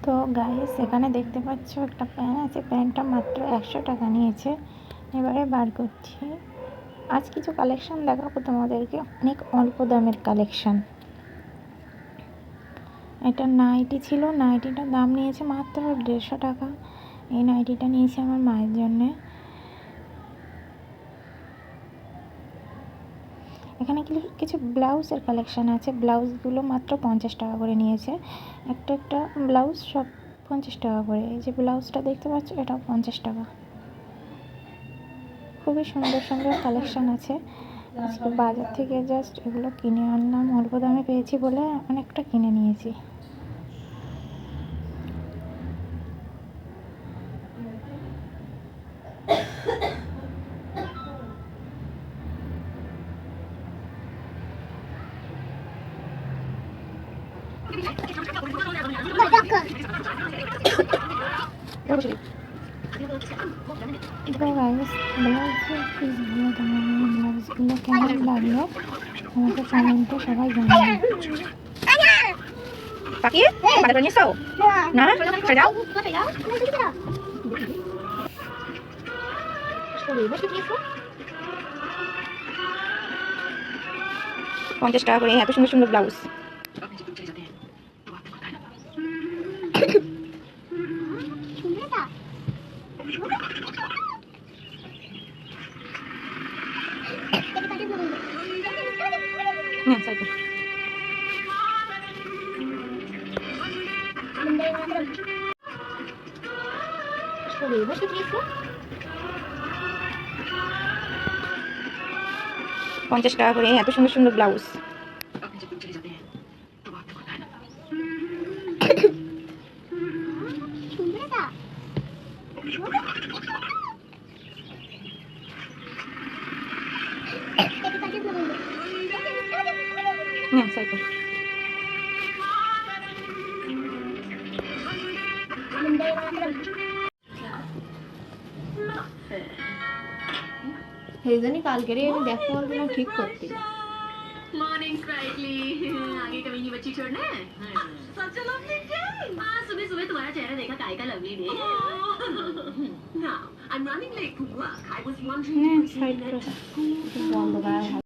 তো গাইস এখানে দেখতে পাচ্ছ একটা প্যান আছে, প্যানটা মাত্র 100 টাকা নিয়েছে। এবারে বার করছি। আজ কিছু কালেকশন দেখাবো তোমাদেরকে, অনেক অল্প দামের কালেকশন। এটা নাইটি ছিল, নাইটিটার দাম নিয়েছে মাত্র 150 টাকা। এই নাইটিটা নিয়েছি আমার মায়ের জন্যে। এখানে কিছু ব্লাউজের কালেকশন আছে, ব্লাউজগুলো মাত্র 50 টাকা করে নিয়েছে। একটা একটা ব্লাউজ সব 50 টাকা করে। এই যে ব্লাউজটা দেখতে পাচ্ছ, এটাও 50 টাকা। খুবই সুন্দর সুন্দর কালেকশন আছে। আজকে বাজার থেকে জাস্ট এগুলো কিনে আনলাম, অল্প দামে পেয়েছি বলে অনেকটা কিনে নিয়েছি। ব্লাউজগুলো কেমন লাগলো আমাকে কমেন্টে সবাই জানাবে। পাখি বাজার করে নিয়েছো না? চলে যাও। 50 টাকা করে এত সুন্দর সুন্দর ব্লাউজ। পঞ্চাশ টাকা করে এত সুন্দর সুন্দর ব্লাউজ। হেজানি কালকে রে আমি দেখো আর না ঠিক করতে मॉर्निंग स्प्राइटली आगे कभी नहीं बच्ची छोड़ना है सच लवली डे हाँ सुबह सुबह तुम्हारा चेहरा देखा काय का lovely day now I'm running late to work I was wondering বন্ধ করা